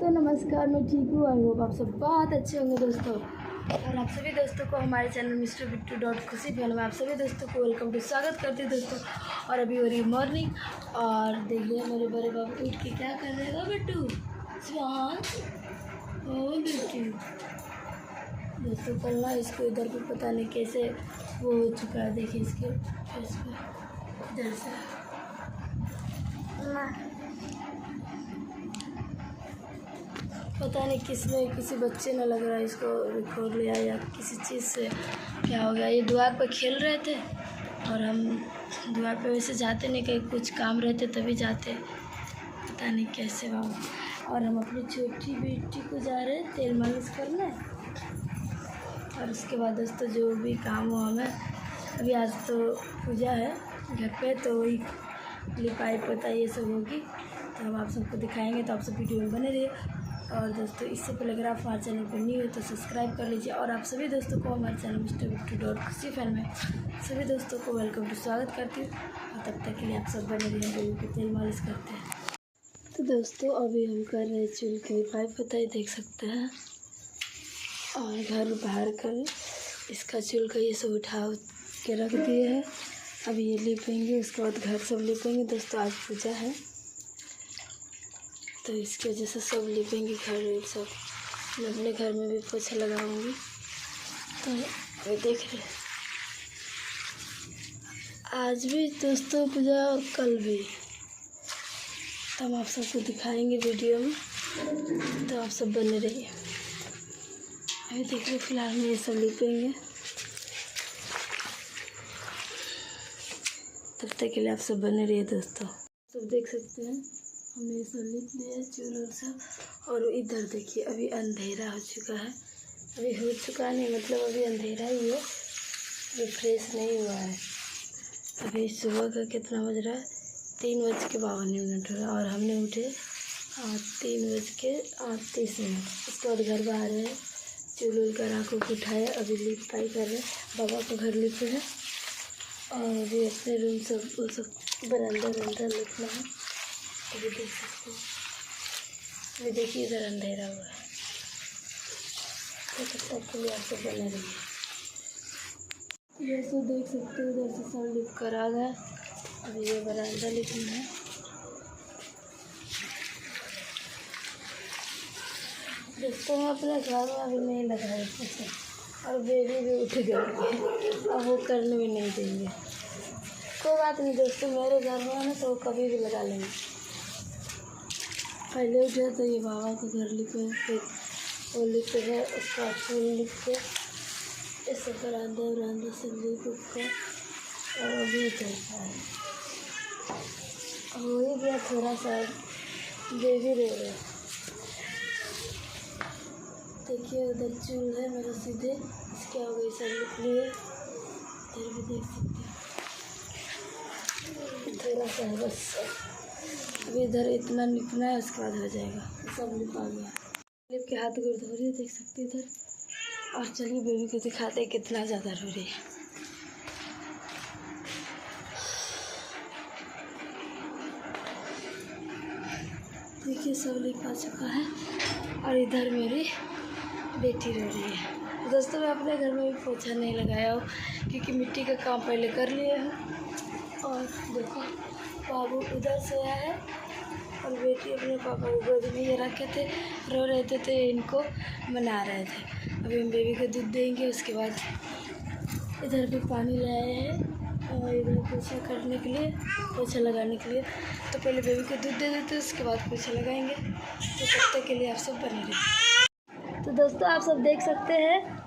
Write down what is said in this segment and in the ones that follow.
दोस्तों नमस्कार, मैं ठीक हूँ। आई होप आप सब बहुत अच्छे होंगे दोस्तों। और आप सभी दोस्तों को हमारे चैनल मिस्टर बिट्टू डॉट खुशी फैन में आप सभी दोस्तों को वेलकम टू स्वागत करते हैं दोस्तों। और अभी हो रही है मॉर्निंग और देखिए मेरे बड़े बाबू उठ के क्या कर रहे हैं बिट्टू स्वान ओ बिट्टू दोस्तों। कल ना इसको इधर पे पता नहीं कैसे वो हो चुका है, देखिए इसके फेस पे इधर से पता नहीं किसी बच्चे ने लग रहा है इसको रिकॉर्ड लिया या किसी चीज़ से क्या हो गया। ये द्वार पर खेल रहे थे और हम द्वार पर वैसे जाते नहीं, कहीं कुछ काम रहते तभी जाते, पता नहीं कैसे बाबू। और हम अपनी छोटी बेटी को जा रहे हैं तेल मालिश करने। और उसके बाद दोस्तों जो भी काम हो हमें, अभी आज तो पूजा है घर पे, तो वही लिपाई पोताई ये सब होगी, तो हम आप सबको दिखाएंगे, तो आप सब वीडियो में बने रहिए। और दोस्तों इससे पहले अगर आप हमारे चैनल पर न्यू हो तो सब्सक्राइब कर लीजिए। और आप सभी दोस्तों को हमारे चैनल मिस्टर बिट्टू डॉट खुशी फैन में सभी दोस्तों को वेलकम टू स्वागत करती हूँ। और तब तक के लिए आप सब बने रहिए, बेबी को तेल मालिश करते हैं। तो दोस्तों अभी हम कर रहे हैं चूल्हे की लिपाई पोताई, देख सकते हैं। और घर बाहर कर इसका चूल्हा का ये सब उठा के रख दिए हैं। अभी ये लिपेंगे, उसके बाद घर सब लिपेंगे दोस्तों। आज पूजा है तो इसकी वजह से सब लिपेंगे घर सब। मैं अपने घर में भी पोछा लगाऊंगी, तो ये देख रहे आज भी दोस्तों पूजा और कल भी, तो हम आप सबको दिखाएंगे वीडियो में, तो आप सब बने रहिए। अभी देख रहे फिलहाल में ये सब लिपेंगे, तब तक के लिए आप सब बने रहिए दोस्तों। सब देख सकते हैं हमने ये सब लिप लिया चूल्हा सब। और इधर देखिए अभी अंधेरा हो चुका है, अभी हो चुका नहीं मतलब अभी अंधेरा ही है, अभी फ्रेश नहीं हुआ है। अभी सुबह का कितना बज रहा है, 3:52 हो रहा है और हमने उठे 3:38। उसके बाद घर बाहर है, चूल्हा का राखों को उठाया, अभी लिपाई कर रहे हैं, बाबा का घर लिपे हैं। और अभी अपने रूम सब वो सब बरामदा लिखना है, अभी देख सकते हैं। अभी देखिए इधर अंधेरा हुआ है, तो तब तक के लिए आप सब बने रहिए। ये सब देख सकते हो, इधर से सब लिप कर आ गया, अभी ये बरामदा लिखना है। दोस्तों मैं अपने घर में अभी नहीं लगा है इससे, और बेबी भी उठ गई, अब वो करने भी नहीं देंगे। कोई बात नहीं दोस्तों, मेरे घर में है ना तो वो कभी भी लगा लेंगे। पहले उठे तो ये बाबा का घर लिखे, फिर वो लिखे है, उसका फूल लिख के ये सब बरामदा से लिख कर, और अभी चलता है। हो ही गया थोड़ा सा, बेबी रो रहे। देखिए उधर चूल्हा है मेरा सीधे, इसके हो गई सब लिख लिए, इधर भी देख सकते हैं थोड़ा सा है बस। अभी इधर इतना लिपना है, उसके बाद हो जाएगा, सब लिपा गया। लिप के हाथ गोड़ धो रही है, देख सकते हैं इधर। और चलिए बेबी को दिखाते हैं कितना ज़्यादा रो रही है। देखिए सब लिपा चुका है और इधर मेरी बेटी रो रही है। दोस्तों मैं अपने घर में भी पोछा नहीं लगाया हूँ क्योंकि मिट्टी का काम पहले कर लिए हैं। और देखो बाबू उधर से आया है और बेटी अपने पापा को गोद में ये रखे थे, रो रहे थे तो इनको मना रहे थे। अभी हम बेबी को दूध देंगे, उसके बाद इधर भी पानी लाए हैं और इधर पोछा करने के लिए, पोछा लगाने के लिए। तो पहले बेबी को दूध दे देते, उसके बाद पोछा लगाएंगे। तो तब तक के लिए आप सब बने रहिए। तो दोस्तों आप सब देख सकते हैं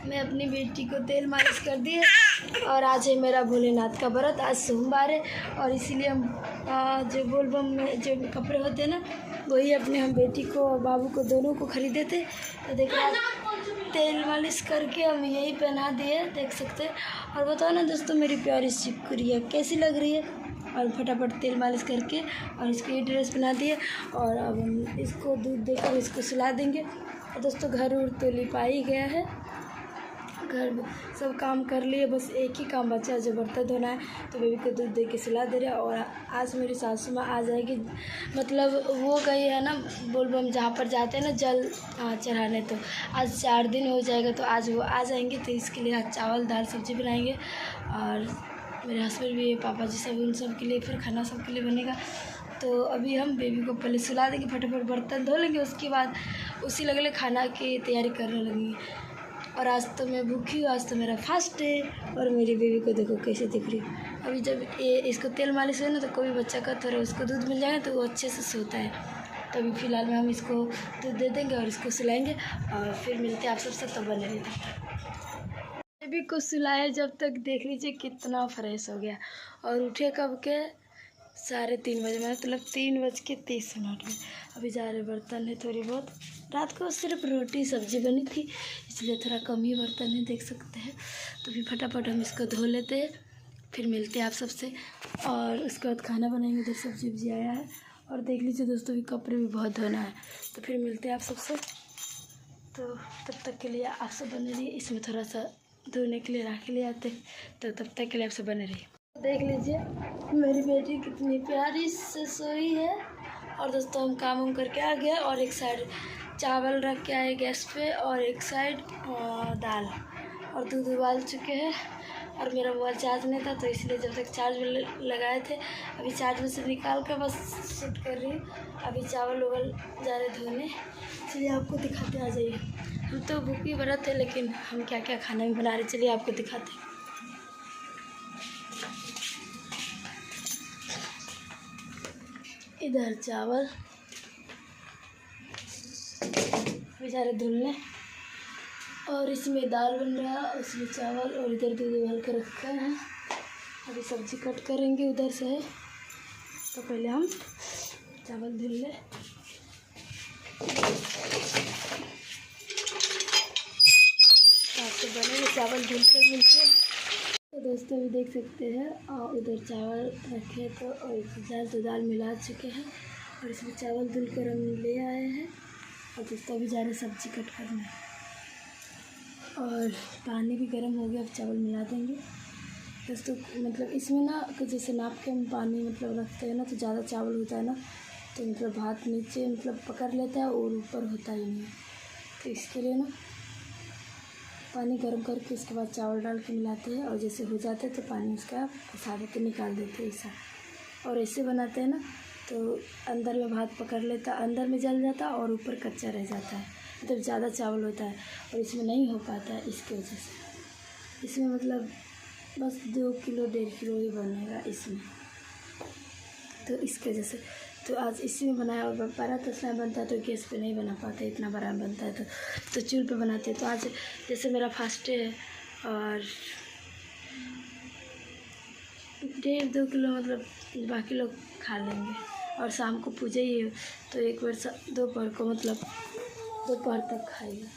मैं अपनी बेटी को तेल मालिश कर दी है। और आज है मेरा भोलेनाथ का व्रत, आज सोमवार है और इसीलिए हम जो बोलबम में जो कपड़े होते हैं ना, वही अपने हम बेटी को और बाबू को दोनों को खरीदे थे। तो देखो तेल मालिश करके हम यही पहना दिए, देख सकते हैं। और बताओ ना दोस्तों मेरी प्यारी सी गुड़िया कैसी लग रही है। और फटाफट तेल मालिश करके और इसको ये ड्रेस बना दिए और अब हम इसको दूध देकर इसको सुला देंगे। और दोस्तों घर उर तो लिपा ही गया है, घर में सब काम कर लिए, बस एक ही काम बचा है जो बर्तन धोना है। तो बेबी को दूध दे के सुला दे रहे हैं। और आज मेरी सासू माँ आ जाएगी, मतलब वो गई है ना बोलबम जहाँ पर जाते हैं ना जल चढ़ाने, तो आज 4 दिन हो जाएगा, तो आज वो आ जाएंगे। तो इसके लिए आज चावल दाल सब्ज़ी बनाएंगे। और मेरे हस्बैंड भी, पापा जी सब, उन सब के लिए फिर खाना सबके लिए बनेगा। तो अभी हम बेबी को पहले सुला देंगे, फटाफट बर्तन धो लेंगे, उसके बाद उसी लगले खाना की तैयारी करने लगेंगे। और आज तो मैं भूखी हूँ, आज तो मेरा फास्ट है। और मेरी बेबी को देखो कैसे दिख रही है। अभी जब ये इसको तेल मालिश हो ना तो कोई बच्चा का थोड़ा उसको दूध मिल जाएगा तो वो अच्छे से सोता है। तो अभी फ़िलहाल में हम इसको दूध दे देंगे और इसको सुलाएंगे और फिर मिलते हैं आप सबसे। तो बने रहिए। बेबी को सुलाए जब तक देख लीजिए कितना फ्रेश हो गया। और उठे कब के 3:30 बजे, मतलब 3:30 में। अभी जा रहे बर्तन है थोड़ी बहुत, रात को सिर्फ रोटी सब्जी बनी थी इसलिए थोड़ा कम ही बर्तन है, देख सकते हैं। तो फिर फटाफट हम इसको धो लेते हैं, फिर मिलते हैं आप सबसे। और उसके बाद खाना बनाएंगे। इधर सब्जी वब्जी आया है। और देख लीजिए दोस्तों, भी कपड़े भी बहुत धोना है। तो फिर मिलते हैं आप सबसे। तो तब तक के लिए आप सब बने रहिए। इसमें थोड़ा सा धोने के लिए रख ले आते, तो तब तक के लिए आप सब बने रहिए। देख लीजिए मेरी बेटी कितनी प्यारी से सोई है। और दोस्तों हम काम वाम करके आ गए और एक साइड चावल रख के आए गैस पे और एक साइड दाल, और दूध उबाल चुके हैं। और मेरा मोबाइल चार्ज नहीं था तो इसलिए जब तक चार्ज में लगाए थे, अभी चार्ज में से निकाल कर बस शूट कर रही हूँ। अभी चावल उबल जा रहे धोने, चलिए आपको दिखाते। आ जाइए। हम तो भूखी व्रत है, लेकिन हम क्या क्या खाना भी बना रहे, चलिए आपको दिखाते हैं। इधर चावल बेचारे धुलने, और इसमें दाल बन रहा है, उसमें चावल, और इधर दूध उबाल कर रखा है। अभी सब्जी कट करेंगे उधर से है। तो पहले हम चावल धुल लें। आपसे बनेंगे चावल धुल कर मिलते हैं। तो दोस्तों भी देख सकते हैं, और उधर चावल रखे तो, और दाल मिला चुके हैं। और इसमें चावल धुल कर हम ले आए हैं। और दोस्तों भी जा रहे सब्जी कट करने, और पानी भी गर्म हो गया, अब चावल मिला देंगे। दोस्तों मतलब इसमें ना जैसे नाप के हम पानी मतलब रखते हैं ना, तो ज़्यादा चावल होता है ना, तो मतलब हाथ नीचे मतलब पकड़ लेता है और ऊपर होता ही नहीं। तो इसके लिए ना पानी गर्म करके उसके बाद चावल डाल के मिलाते हैं, और जैसे हो जाता है तो पानी उसका फंसा के निकाल देते हैं ऐसा। और ऐसे बनाते हैं ना तो अंदर में भात पकड़ लेता, अंदर में जल जाता और ऊपर कच्चा रह जाता है, मतलब ज़्यादा चावल होता है और इसमें नहीं हो पाता है। इसकी वजह से इसमें मतलब बस 2 किलो 1.5 किलो ही बनेगा इसमें, तो इसकी वजह से तो आज इसी में बनाया। और बड़ा तसला बनता है तो गैस पे नहीं बना पाते, इतना बड़ा बनता है तो चूल्हे पे बनाते हैं। तो आज जैसे मेरा फास्ट है और 1.5-2 किलो मतलब बाकी लोग खा लेंगे। और शाम को पूजा ही है तो एक बार दोपहर को मतलब दोपहर तक खाएगा।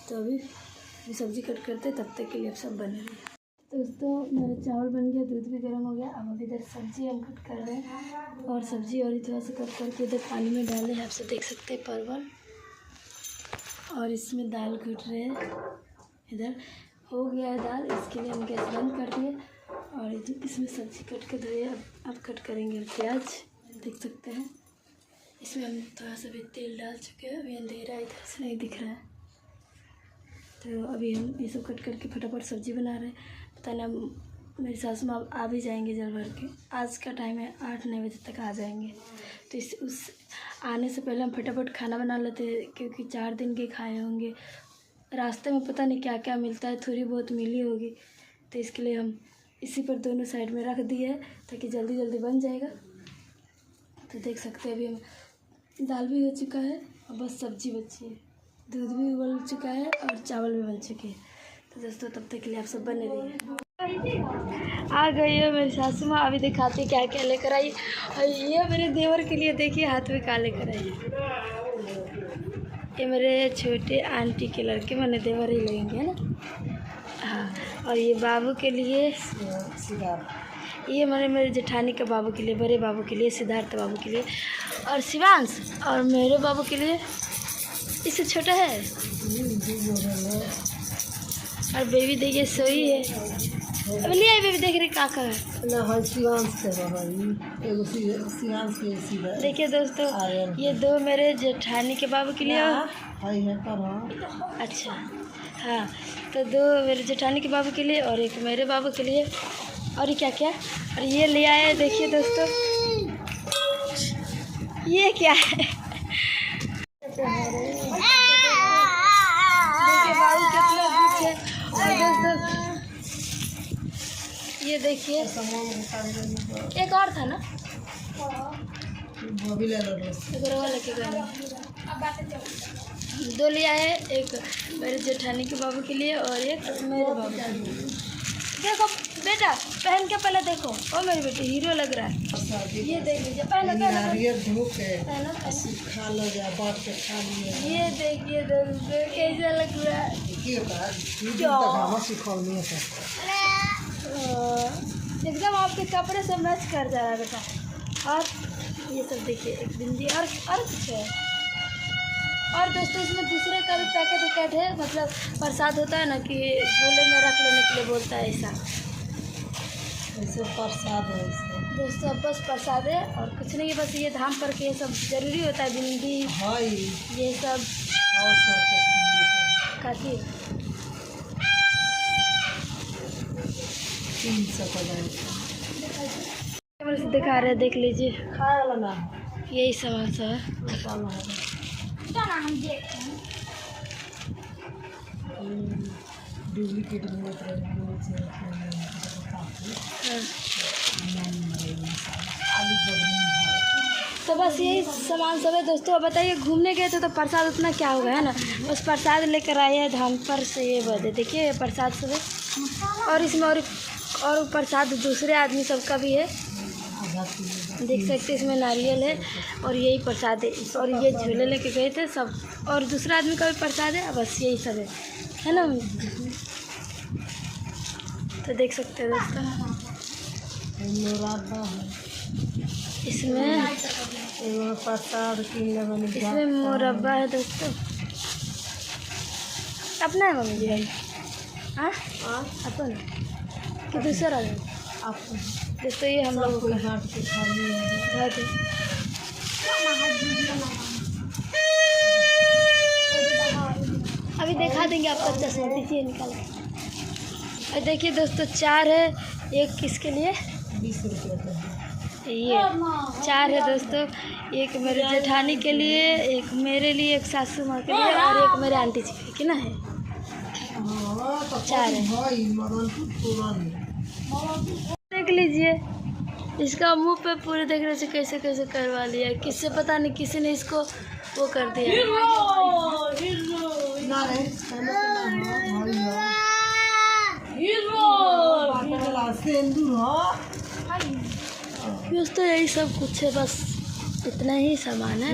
तो अभी सब्ज़ी कट करते तब तक के लिए अब सब बने रहे। दोस्तों मेरा चावल बन गया, दूध भी गर्म हो गया। अब इधर सब्ज़ी हम कट कर रहे हैं, और सब्ज़ी और थोड़ा सा कट करके इधर पानी में डाले हैं। आप सब देख सकते हैं परवल, और इसमें दाल कट रहे हैं। इधर हो गया है दाल, इसके लिए हम गैस बंद कर दिए। और इसमें सब्ज़ी कट के धोए, अब कट करेंगे प्याज, देख सकते हैं। इसमें हम थोड़ा सा भी तेल डाल चुके हैं, अभी अंधेरा है इधर से नहीं दिख रहा है। तो अभी हम ये सब कट करके फटाफट सब्ज़ी बना रहे हैं। पता नहीं मेरी सासू माँ आ भी जाएंगे जल भर के, आज का टाइम है 8-9 बजे तक आ जाएंगे। तो उस आने से पहले हम फटाफट खाना बना लेते हैं, क्योंकि 4 दिन के खाए होंगे। रास्ते में पता नहीं क्या क्या मिलता है, थोड़ी बहुत मिली होगी, तो इसके लिए हम इसी पर दोनों साइड में रख दिए है ताकि जल्दी जल्दी बन जाएगा। तो देख सकते हैं अभी हम दाल भी हो चुका है और बस सब्ज़ी बची है, दूध भी उबल चुका है और चावल भी बन चुके हैं। तो दोस्तों तब तक के लिए आप सब बने रहिए। आ गई है मेरी सासू माँ, अभी दिखाती क्या क्या लेकर आई। और ये मेरे देवर के लिए देखिए हाथ में क्या लेकर आई। ये मेरे छोटे आंटी के लड़के, मैंने देवर ही लेंगे है ना। हाँ, और ये बाबू के लिए ये मेरे जेठानी के बाबू के लिए, बड़े बाबू के लिए, सिद्धार्थ बाबू के लिए, और शिवांश, और मेरे बाबू के लिए इससे छोटा है और बेबी देखिए सोई है। अब ले आई बेबी, देख रही का कर देखिए दोस्तों, ये दो मेरे जेठानी के बाबू के लिए। अच्छा हाँ, तो दो मेरे जेठानी के बाबू के लिए और एक मेरे बाबू के लिए। और ये क्या क्या, और ये ले आए देखिए दोस्तों, ये क्या है। देखिए बाबू कितना कुछ है। और दोस्तों ये देखिए, एक और था ना, दो लिया है, एक मेरे जेठानी के बाबू के लिए और एक मेरे बाबू के लिए। देखो बेटा पहन के पहले देखो, ओ मेरी बेटी हीरो लग रहा है। ये देख लीजिए, पहले ये देखिए दोस्तों कैसा लग रहा है। एकदम आपके कपड़े से मैच कर जा रहा है बेटा। और ये सब देखिए, एक बिंदी और कुछ है। और दोस्तों इसमें दूसरे का भी पैकेट है, मतलब प्रसाद होता है ना कि झोले में रख लेने के लिए बोलता है, ऐसा प्रसाद है दोस्तों। बस प्रसाद है और कुछ नहीं है, बस ये धाम पर के ये सब जरूरी होता है, बिंदी ये सब काफी 300 दिखा रहे, देख लीजिए यही सामान सब है। डुप्लीकेट तो बस यही सामान सब है दोस्तों। अब बताइए, घूमने गए थे तो प्रसाद उतना क्या होगा, है ना। बस प्रसाद लेकर आए हैं धाम पर से, ये बदे देखिए प्रसाद सब है। और इसमें और प्रसाद दूसरे आदमी सबका भी है, देख सकते हैं। इसमें नारियल है और यही प्रसाद है। और ये झूले लेके गए थे सब, और दूसरा आदमी का भी प्रसाद है। बस यही सब है ना। तो देख सकते हैं दोस्तों, इसमें मुरब्बा है दोस्तों। अपना है मम्मी जी भाई? हाँ अपन कि दूसरा दोस्तों, ये हम लोग अभी दिखा देंगे आपका चश्मा, दीजिए निकाल। और देखिए दोस्तों 4 है, एक किसके लिए 20 रुपये का, ये 4 है दोस्तों। एक मेरे जेठानी के लिए, एक मेरे लिए, एक सासू माँ के लिए और एक मेरे आंटी जी के ना है। 4 है। देख लीजिए, इसका मुंह पे पूरे देख रहे थे कैसे कैसे करवा लिया, किससे पता नहीं, किसी ने इसको वो कर दिया। दोस्तों यही सब कुछ है, बस इतना ही सामान है।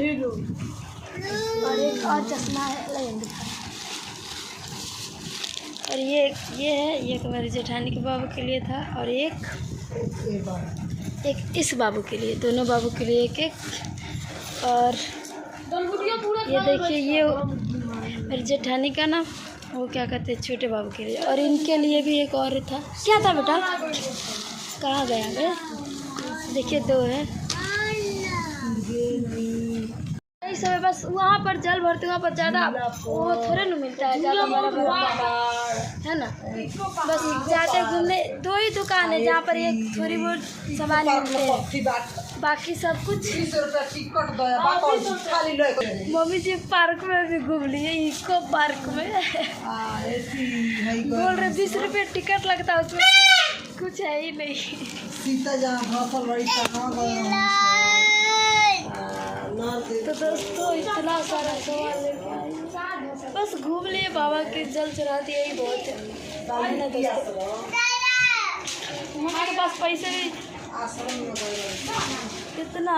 और एक और चश्मा है, और ये है, ये मेरे जेठानी के बाबू के लिए था और एक इस बाबू के लिए, दोनों बाबू के लिए एक। और ये देखिए, ये मेरी जेठानी का ना, वो क्या कहते हैं, छोटे बाबू के लिए। और इनके लिए भी एक और था। क्या था बेटा, कहाँ गया बे? देखिए 2 है। यही सब है, बस वहाँ पर जल भरते, वहाँ पर ज़्यादा वो थोड़े न मिलता है, ज़्यादा बड़ा है ना। बस जाते घूमने 2 ही दुकान है जहाँ पर एक थोड़ी बहुत सामान मिलते हैं, बाकी सब कुछ। मम्मी जी पार्क में भी घूम लिए, इको पार्क में बोल रहे 20 रुपये टिकट लगता है, उसमें कुछ है ही नहीं। तो दोस्तों इतना सारा सामान लेके आए, बस घूम लिए, बाबा के जल चढ़ा दिया, यही बहुत है ना दोस्तों। हमारे पास पैसे भी कितना,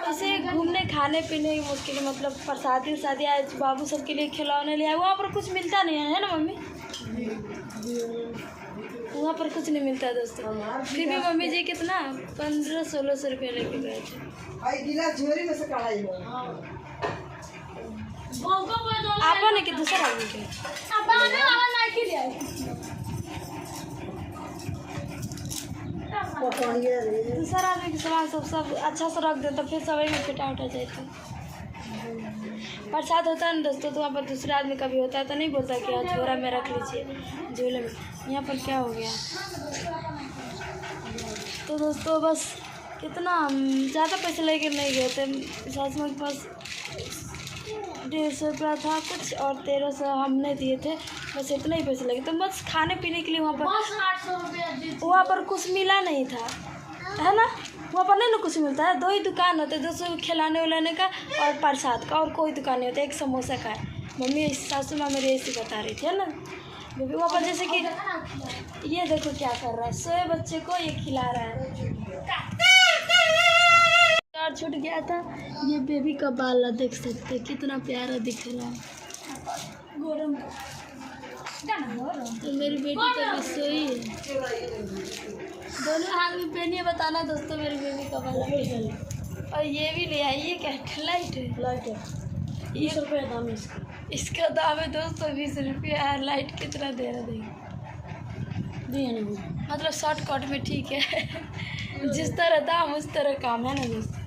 ऐसे घूमने खाने पीने के लिए, मतलब प्रसादी उसादी आज बाबू सब के लिए खिलौने ले आए। वहाँ पर कुछ मिलता नहीं है ना मम्मी, वहाँ पर कुछ नहीं मिलता दोस्तों। फिर भी मम्मी जी कितना 1500-1600 रुपये लेके गए थे। आपा ने कि दूसरा आदमी के दूसरा आदमी के सामान सब अच्छा से रख दे तो फिर सब में फिटा उठा जाए। तो प्रसाद होता है ना दोस्तों, तो वहाँ पर दूसरा आदमी कभी होता है तो नहीं बोलता कि हाँ झोरा में रख लीजिए झोले में। यहाँ पर क्या हो गया। तो दोस्तों बस कितना ज़्यादा पैसे लेके नहीं गए थे, सास माँ के पास 150 रुपया था कुछ और 1300 हमने दिए थे, बस इतना ही पैसे लगे। तो बस खाने पीने के लिए वहाँ पर कुछ मिला नहीं था, है ना। वहाँ पर नहीं ना कुछ मिलता है, 2 ही दुकान होते हैं, 200 खिलाने उलाने का और प्रसाद का, और कोई दुकान नहीं होता। एक समोसा का है। मम्मी सासू माँ मेरी ऐसी बता रही थी, है ना। बेबी वहाँ पर जैसे कि ये देखो क्या कर रहा है, सोए बच्चे को ये खिला रहा है। और छूट गया था। ये बेबी का बाल देख सकते कितना प्यारा दिख रहा है। तो मेरी बेटी तो सोई है। दोनों हाथ में पहनिए, बताना दोस्तों मेरी बेबी का बाल है। और ये भी ले आई है क्या, लाइट है। 20 रुपये दाम है इसका दाम है दोस्तों 20 रुपया। लाइट कितना दे रहा देखिए, मतलब शॉर्टकट में ठीक है। जिस तरह दाम उस तरह काम है ना दोस्तों।